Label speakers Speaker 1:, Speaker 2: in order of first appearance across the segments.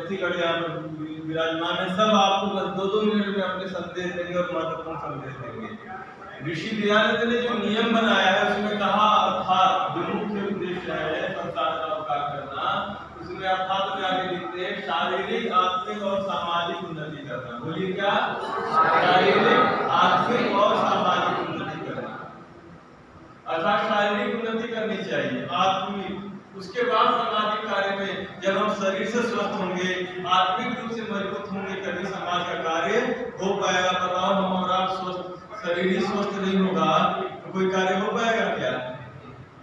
Speaker 1: अतिथिगण यहाँ पर विराजमान है, सब आपको बस 2-2 मिनट में अपने संदेश देंगे और महत्वपूर्ण संदेश देंगे। ऋषि दयानंद ने जो नियम बनाया है उसमें कहा अर्थात जो मुख्य उद्देश्य है संसार का उपकार करना, उसमें अर्थात में आगे लिखते हैं शारीरिक, आत्मिक और सामाजिक उन्नति करना। बोलिए क्या? शारीरिक, आत्मिक और सामाजिक उन्नति करना। अर्थात शारीरिक उन्नति करनी चाहिए, आत्मिक, उसके बाद सामाजिक कार्य में जब हम शरीर से स्वस्थ होंगे, आत्मिक रूप से मजबूत होंगे, तभी समाज का कार्य हो पाएगा। बताओ हम और आप स्वस्थ, शरीर ही स्वस्थ नहीं होगा तो कोई कार्य हो पाएगा क्या?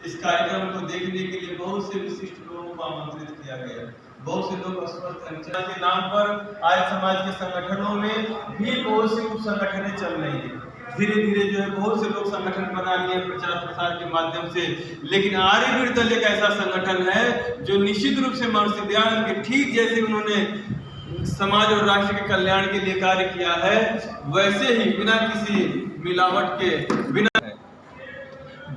Speaker 1: इस कार्यक्रम को देखने के लिए बहुत से विशिष्ट लोगों को आमंत्रित किया गया। बहुत से लोग अस्वस्थ हैं के नाम पर आज समाज के संगठनों में भी बहुत सी उप संगठनें चल रही हैं। धीरे धीरे जो है बहुत से लोग संगठन बना लिए प्रचार प्रसार के माध्यम से, लेकिन आर्यवीर दल एक ऐसा संगठन है जो निश्चित रूप से महर्षि दयानंद के ठीक जैसे उन्होंने समाज और राष्ट्र के कल्याण के लिए कार्य किया है, वैसे ही बिना किसी मिलावट के, बिना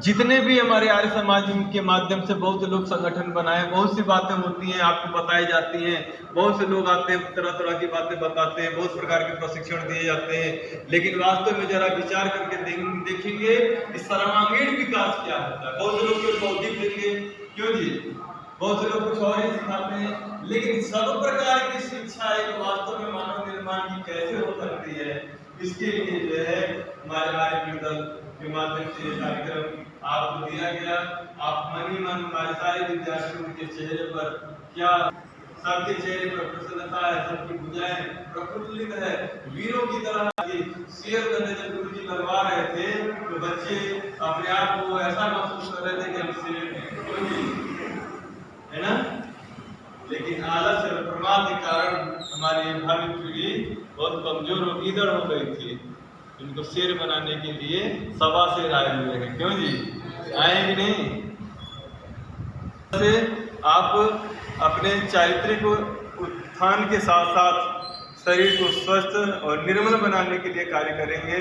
Speaker 1: जितने भी हमारे आर्य समाज के माध्यम से बहुत से लोग संगठन बनाए, बहुत सी बातें होती हैं, आपको बताई जाती हैं, बहुत से लोग आते हैं, तरह तरह की बातें बताते हैं, बहुत प्रकार के प्रशिक्षण दिए जाते हैं, लेकिन वास्तव में जरा विचार करके देखेंगे कि सर्वांगीण विकास क्या होता है। बहुत से लोग केवल बौद्धिक देंगे, क्यों जी, बहुत से लोग कुछ और ही सिखाते हैं, लेकिन सब प्रकार की शिक्षा एक वास्तव में मानव निर्माण की कैसे हो सकती है, इसके लिए जो है हमारे आर्यवीर दल के माध्यम से कार्यक्रम आपको दिया गया। आप मन ही मन हमारे सारे विद्यार्थियों के चेहरे पर क्या, सबके चेहरे पर प्रसन्नता है, सबकी भुजाएं प्रफुल्लित है, वीरों की तरह। शेयर करने जब गुरु जी बनवा रहे थे तो बच्चे अपने आप को ऐसा महसूस कर रहे थे कि हम शेर है ना, लेकिन आलस्य और प्रमाद के कारण हमारी भावी पीढ़ी बहुत कमजोर और ईदड़ हो गई थी। इनको शेर बनाने के लिए 1.25 शेर आए हुए हैं, क्यों जी, आएंगे नहीं? से आप अपने चारित्रिक उत्थान के साथ साथ शरीर को स्वस्थ और निर्मल बनाने के लिए कार्य करेंगे।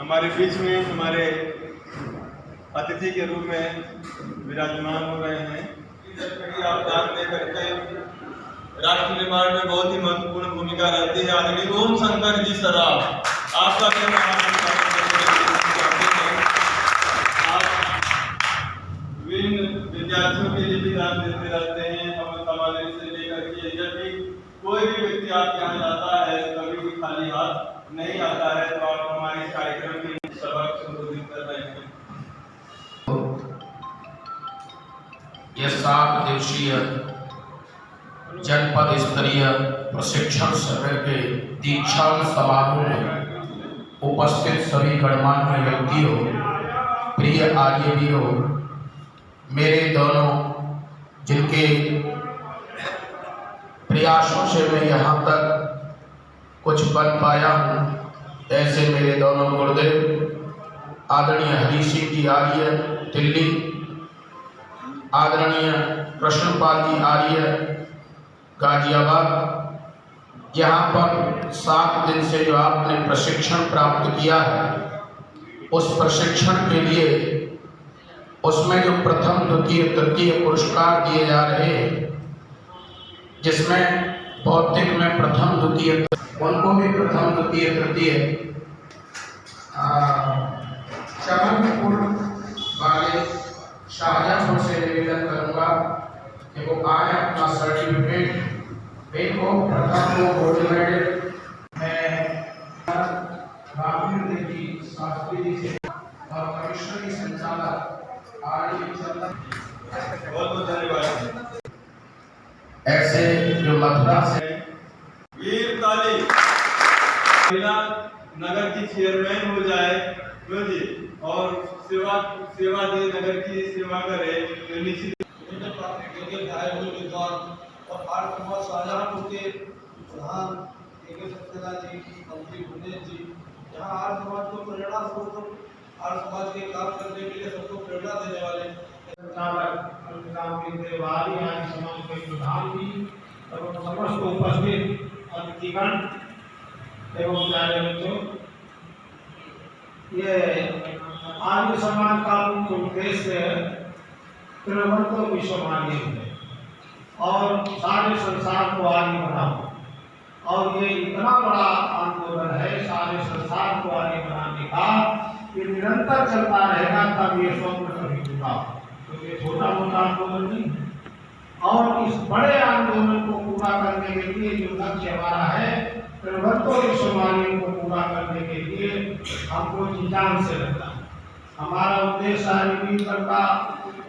Speaker 1: हमारे बीच में हमारे अतिथि के रूप में विराजमान हो रहे हैं। आप दान दे करके राष्ट्र निर्माण में बहुत ही महत्वपूर्ण भूमिका रहती है। आदरणीय ओम शंकर जी सराफ, आपका आप विभिन्न विद्यार्थियों के लिए भी दान देते रहते हैं। हमारे से लेकर के जब भी कोई भी व्यक्ति आपके यहाँ जाता है, कभी भी खाली हाथ नहीं आता है, तो आप हमारे कार्यक्रम में सबक संबोधित कर रहे हैं।
Speaker 2: यह 7 दिवसीय जनपद स्तरीय प्रशिक्षण शिविर के दीक्षांत समारोह में उपस्थित सभी गणमान्य व्यक्तियों, प्रिय आर्यवीरों, मेरे दोनों जिनके प्रयासों से मैं यहाँ तक कुछ बन पाया हूँ, ऐसे मेरे दोनों गुरुदेव आदरणीय हरि सिंह जी आर्य दिल्ली, आदरणीय कृष्णपाल जी आर्य गाजियाबाद, यहाँ पर 7 दिन से जो आपने प्रशिक्षण प्राप्त किया है, उस प्रशिक्षण के लिए उसमें जो प्रथम द्वितीय तृतीय पुरस्कार दिए जा रहे हैं, जिसमें भौतिक में प्रथम द्वितीय, उनको भी प्रथम द्वितीय तृतीय चमनपुर वाले शाहजहांपुर से निवेदन करूँगा कि वो आए अपना सर्टिफिकेट, देखो प्रथम को गोल्ड मेडल मैं रामवीर देवी शास्त्री जी से और कमिश्नरी संचालक
Speaker 1: बहुत धन्यवाद।
Speaker 2: ऐसे जो मथुरा से
Speaker 1: वीर काली नगर की चेयरमैन हो जाए, क्यों जी, और सेवा दे, नगर की सेवा करे, तो निश्चित
Speaker 3: और आर्य समाज शाहजहांपुर के प्रधान के सक्सेना जी, मंत्री भुवनेश जी, यहाँ आर्य समाज को प्रेरणा स्रोत, आर्य समाज के काम करने के लिए सबको प्रेरणा देने वाले आर्य समाज के प्रधान जी एवं समस्त उपस्थित अतिथिगण एवं प्यारे बच्चों, ये आर्य समाज का मुख्य उद्देश्य है तृणवंत विश्व मान्य है। और सारे संसार को आगे बढ़ाओ। और ये इतना बड़ा आंदोलन है सारे संसार को आगे बढ़ाने का, ये निरंतर चलता रहेगा, तब ये स्वप्न कभी पूरा, तो ये छोटा मोटा आंदोलन नहीं है। और इस बड़े आंदोलन को पूरा करने के लिए जो लक्ष्य हमारा है, त्रिभुवन विश्वमार्य को पूरा करने के लिए हमको जी जान से लगता है। हमारा उद्देश्य आयुर्वेद का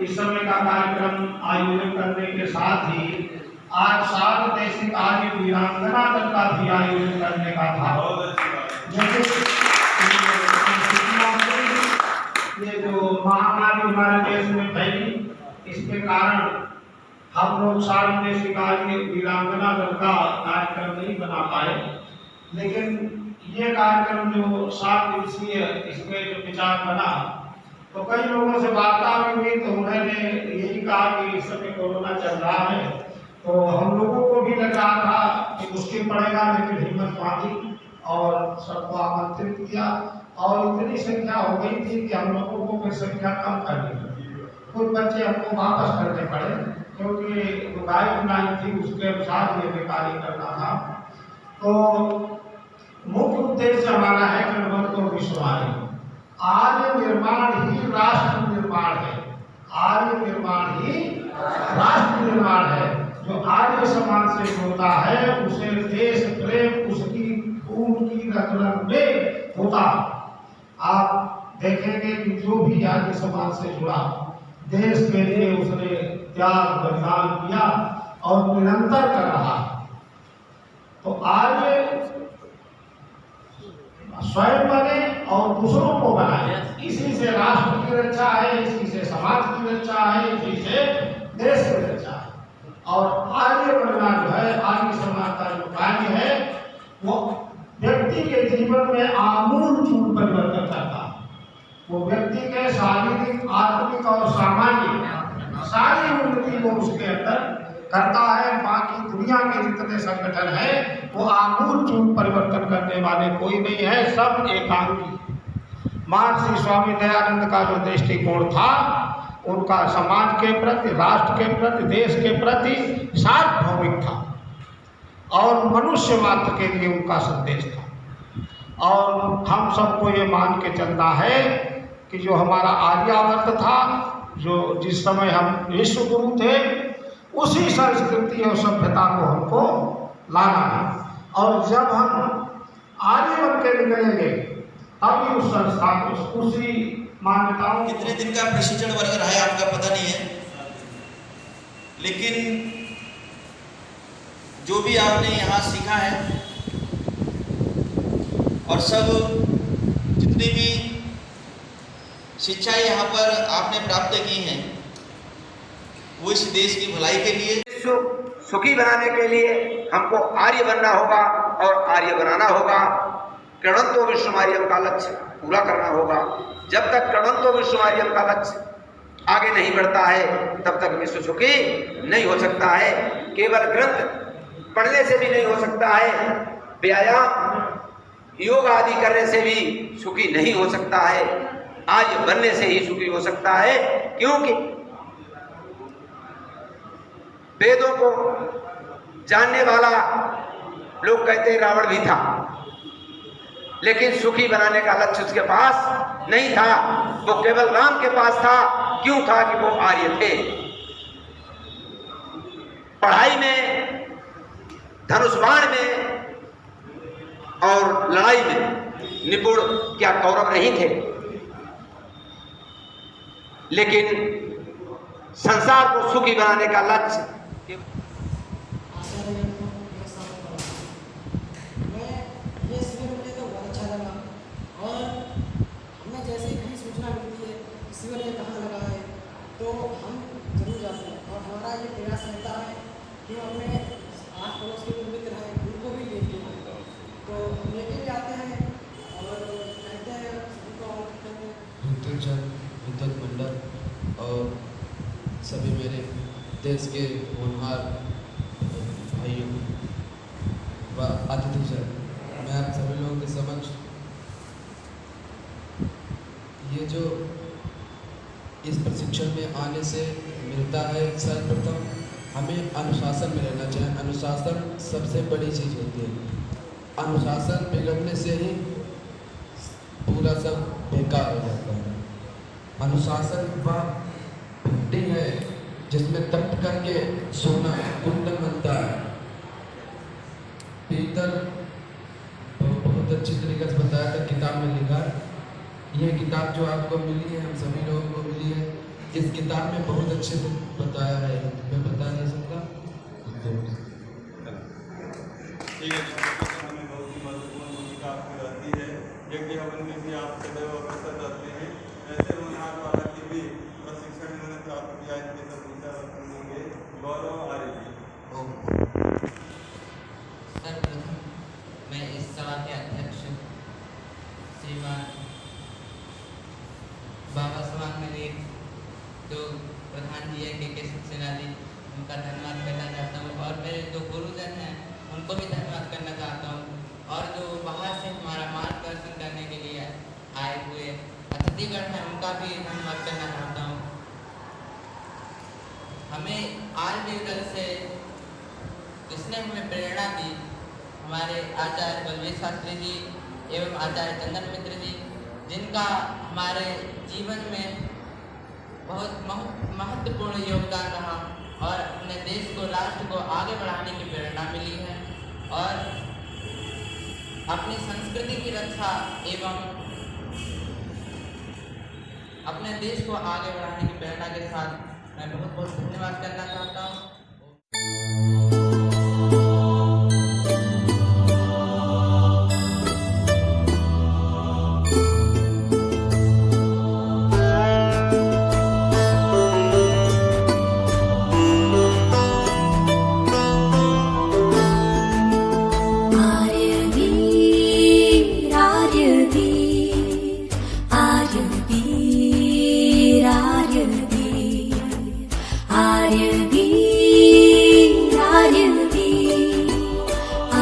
Speaker 3: इस समय का कार्यक्रम आयोजन करने के साथ ही आज 7 देशिक आर्य वीरांगना दल का भी आयोजन करने का था। ये जो महामारी हमारे देश में फैली, इसके कारण हम लोग 7 देशिक आर्य वीरांगना दल का कार्यक्रम नहीं बना पाए, लेकिन ये कार्यक्रम जो 7 दिवसीय इसमें जो विचार बना, तो कई लोगों से वार्ता हुई तो उन्होंने यही कहा कि इस समय कोरोना चल रहा है, तो हम लोगों को भी लग रहा था कि मुश्किल पड़ेगा, लेकिन हिम्मत बांधी और सबको आमंत्रित किया और इतनी संख्या हो गई थी कि हम लोगों को फिर संख्या कम करनी पड़ी। कुछ बच्चे हमको वापस करने पड़े क्योंकि जो गाइडलाइन थी उसके अनुसार ये कार्य करना था। तो मुख्य उद्देश्य हमारा है त्रिभुवन विश्वमार्य। आर्य निर्माण ही राष्ट्र निर्माण है, आर्य निर्माण ही राष्ट्र निर्माण है। जो आर्य समाज से होता है उसे देश प्रेम उसकी खून की रग में होता। आप देखेंगे कि जो भी आर्य समाज से जुड़ा, देश के लिए उसने त्याग बलिदान किया और निरंतर कर रहा। तो आर्य स्वयं बने और दूसरों को बनाए, इसी से राष्ट्र की रक्षा है, इसी से समाज की रक्षा है, इसी से देश की रक्षा है। और आर्य बनना जो है, आर्य समाज का जो कार्य है, वो व्यक्ति के जीवन में आमूल चूल परिवर्तन करता है। वो व्यक्ति के शारीरिक, आत्मिक और सामाजिक सारी उन्नति को उसके अंदर करता है। बाकी दुनिया के जितने संगठन हैं वो आमूल चूल परिवर्तन करने वाले कोई नहीं है, सब एकांकी। महर्षि स्वामी दयानंद का जो दृष्टिकोण था, उनका समाज के प्रति, राष्ट्र के प्रति, देश के प्रति सार्वभौमिक था और मनुष्य मात्र के लिए उनका संदेश था। और हम सबको ये मान के चलना है कि जो हमारा आर्यावर्त था, जो जिस समय हम विश्व गुरु थे, उसी संस्कृति और सभ्यता को हमको लाना है। और जब हम आर्य बन के निकलेंगे तभी उस संस्था को, उसी मान्यताओं।
Speaker 4: कितने दिन का प्रशिक्षण वर्ग रहा है आपका पता नहीं है, लेकिन जो भी आपने यहाँ सीखा है और सब जितनी भी शिक्षाएं यहाँ पर आपने प्राप्त की हैं, वो इस देश की भलाई के लिए,
Speaker 5: सुखी बनाने के लिए हमको आर्य बनना होगा और आर्य बनाना होगा। कृणंतो विश्वमार्यम का लक्ष्य पूरा करना होगा। जब तक कृणंतो विश्वमार्यम का लक्ष्य आगे नहीं बढ़ता है, तब तक विश्व सुखी नहीं हो सकता है। केवल ग्रंथ पढ़ने से भी नहीं हो सकता है, व्यायाम योग आदि करने से भी सुखी नहीं हो सकता है। आज बनने से ही सुखी हो सकता है, क्योंकि वेदों को जानने वाला लोग कहते हैं रावण भी था, लेकिन सुखी बनाने का लक्ष्य उसके पास नहीं था। वो केवल राम के पास था। क्यों था? कि वो आर्य थे। पढ़ाई में, धनुष बाण में और लड़ाई में निपुण क्या कौरव नहीं थे? लेकिन संसार को सुखी बनाने का लक्ष्य
Speaker 6: तो हम जरूर जाते हैं और हमारा ये प्रयास रहता है कि हम अपने आस पड़ोस के जो मित्र हैं उनको भी लेके आए, तो हम लेके भी आते हैं और कहते हैं उनको
Speaker 7: विद्युत मंडल और सभी मेरे देश के होनहार भाइयों व अतिथिजन, मैं आप सभी लोगों के समक्ष ये जो इस प्रशिक्षण में आने से मिलता है, सर्वप्रथम हमें अनुशासन में रहना चाहिए। अनुशासन सबसे बड़ी चीज़ होती है। अनुशासन बिगड़ने से ही पूरा सब बेकार हो जाता है। अनुशासन वह भट्टी है जिसमें तप्त करके सोना कुंदन बनता है। पीतल बहुत अच्छी तरीके से बताया था, किताब में लिखा है। यह किताब जो आपको मिली है, हम सभी लोगों को मिली है, इस किताब में बहुत अच्छे से बताया है, मैं बता नहीं सकता।
Speaker 1: ठीक है, हमें बहुत ही महत्वपूर्ण भूमिका आपकी रहती है। यज्ञ हवन में भी आप सदैव अग्रसर रहते हैं। ऐसे होनहार वाला की भी प्रशिक्षण इन्होंने प्राप्त किया, इनके सब विचार रखेंगे। गौरव आर्य जी।
Speaker 8: सर्वप्रथम मैं इस सभा के अध्यक्ष श्रीमान बाबा समाज में जो प्रधान जी है के सक्सेना जी, उनका धन्यवाद करना चाहता हूँ। और मेरे जो गुरुजन हैं उनको भी धन्यवाद करना चाहता हूँ। और जो बाहर से हमारा मार्गदर्शन करने के लिए आए हुए अतिथिगण हैं उनका भी धन्यवाद करना चाहता हूँ। हमें आर्य दल से जिसने हमें प्रेरणा दी, हमारे आचार्य बलवीर शास्त्री जी एवं आचार्य चंदन मित्र जी, जिनका हमारे जीवन में बहुत महत्वपूर्ण योगदान रहा और अपने देश को, राष्ट्र को आगे बढ़ाने की प्रेरणा मिली है। और अपनी संस्कृति की रक्षा एवं अपने देश को आगे बढ़ाने की प्रेरणा के साथ मैं बहुत बहुत धन्यवाद करना चाहता हूँ।